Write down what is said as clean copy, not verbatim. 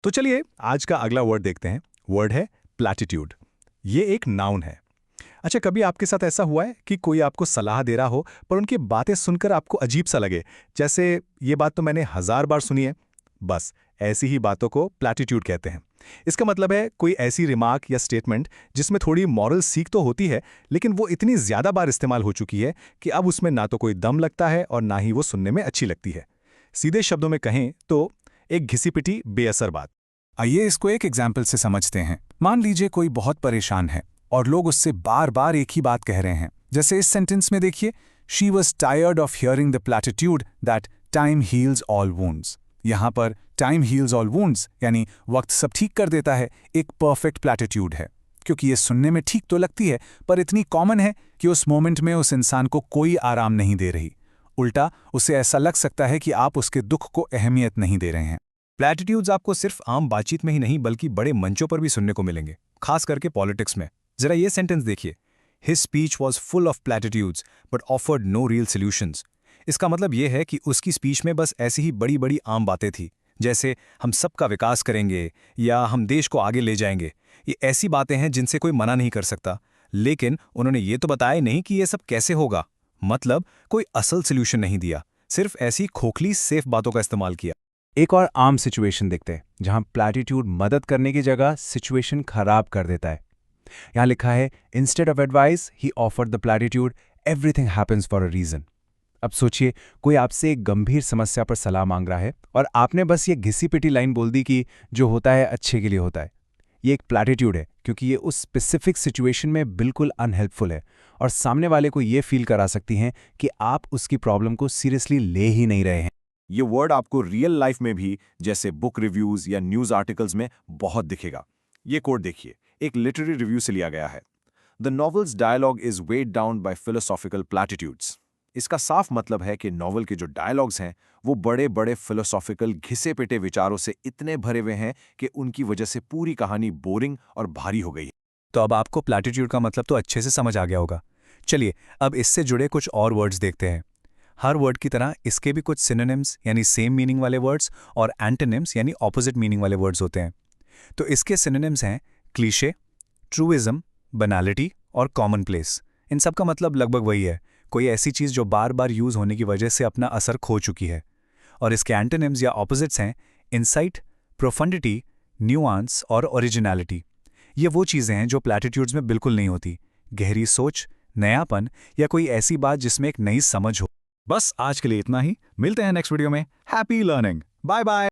तो चलिए आज का अगला वर्ड देखते हैं। वर्ड है प्लैटिट्यूड। ये एक नाउन है। अच्छा, कभी आपके साथ ऐसा हुआ है कि कोई आपको सलाह दे रहा हो पर उनकी बातें सुनकर आपको अजीब सा लगे, जैसे ये बात तो मैंने 1000 बार सुनी है। बस ऐसी ही बातों को प्लैटिट्यूड कहते हैं। इसका मतलब है कोई ऐसी रिमार्क या स्टेटमेंट जिसमें थोड़ी मॉरल सीख तो होती है, लेकिन वो इतनी ज्यादा बार इस्तेमाल हो चुकी है कि अब उसमें ना तो कोई दम लगता है और ना ही वो सुनने में अच्छी लगती है। सीधे शब्दों में कहें तो एक घिसी-पिटी बेअसर बात। आइए इसको एक एग्जाम्पल से समझते हैं। मान लीजिए कोई बहुत परेशान है और लोग उससे बार बार एक ही बात कह रहे हैं। जैसे इस सेंटेंस में देखिए, she was tired of hearing the platitude that time heals all wounds. यहाँ पर टाइम हील्स ऑल वुंड्स यानी वक्त सब ठीक कर देता है, एक परफेक्ट प्लैटिट्यूड है, क्योंकि ये सुनने में ठीक तो लगती है पर इतनी कॉमन है कि उस मोमेंट में उस इंसान को कोई आराम नहीं दे रही। उल्टा उसे ऐसा लग सकता है कि आप उसके दुख को अहमियत नहीं दे रहे हैं। प्लैटिट्यूड्स आपको सिर्फ आम बातचीत में ही नहीं बल्कि बड़े मंचों पर भी सुनने को मिलेंगे, खास करके पॉलिटिक्स में। जरा ये सेंटेंस देखिए, his speech was full of platitudes but offered no real solutions. इसका मतलब ये है कि उसकी स्पीच में बस ऐसी ही बड़ी बड़ी आम बातें थी, जैसे हम सबका विकास करेंगे या हम देश को आगे ले जाएंगे। ये ऐसी बातें हैं जिनसे कोई मना नहीं कर सकता, लेकिन उन्होंने ये तो बताया नहीं कि ये सब कैसे होगा। मतलब कोई असल सॉल्यूशन नहीं दिया, सिर्फ ऐसी खोखली सेफ बातों का इस्तेमाल किया। एक और आम सिचुएशन देखते हैं जहां प्लैटिट्यूड मदद करने की जगह सिचुएशन खराब कर देता है। यहां लिखा है, instead of advice he offered the platitude everything happens for a reason. अब सोचिए, कोई आपसे एक गंभीर समस्या पर सलाह मांग रहा है और आपने बस ये घिसी पिटी लाइन बोल दी कि जो होता है अच्छे के लिए होता है। ये एक प्लैटिट्यूड है क्योंकि ये उस स्पेसिफिक सिचुएशन में बिल्कुल अनहेल्पफुल है और सामने वाले को ये फील करा सकती हैं कि आप उसकी प्रॉब्लम को सीरियसली ले ही नहीं रहे हैं। ये वर्ड आपको रियल लाइफ में भी, जैसे बुक रिव्यूज या न्यूज आर्टिकल्स में बहुत दिखेगा। ये कोट देखिए, एक लिटरेरी रिव्यू से लिया गया है। The novel's dialogue is weighed down by philosophical platitudes. इसका साफ मतलब है कि नॉवल के जो डायलॉग्स हैं वो बड़े बड़े फिलोसॉफिकल घिसे पिटे विचारों से इतने भरे हुए हैं कि उनकी वजह से पूरी कहानी बोरिंग और भारी हो गई है। तो अब आपको प्लैटिट्यूड का मतलब तो अच्छे से समझ आ गया होगा। चलिए अब इससे जुड़े कुछ और वर्ड्स देखते हैं। हर वर्ड की तरह इसके भी कुछ सिनोनिम्स यानी सेम मीनिंग वाले वर्ड्स और एंटोनिम्स यानी ऑपोजिट मीनिंग वाले वर्ड्स होते हैं। तो इसके सिनोनिम्स हैं क्लीशे, ट्रूइज्म, बनालिटी और कॉमनप्लेस। इन सब का मतलब लगभग वही है, कोई ऐसी चीज़ जो बार बार यूज़ होने की वजह से अपना असर खो चुकी है। और इसके एंटोनिम्स या ऑपोजिट्स हैं इंसाइट, प्रोफंडिटी, न्यूआंस और ओरिजिनलिटी। ये वो चीज़ें हैं जो प्लैटिट्यूड्स में बिल्कुल नहीं होती, गहरी सोच, नयापन या कोई ऐसी बात जिसमें एक नई समझ हो। बस आज के लिए इतना ही। मिलते हैं नेक्स्ट वीडियो में। Happy learning. Bye bye.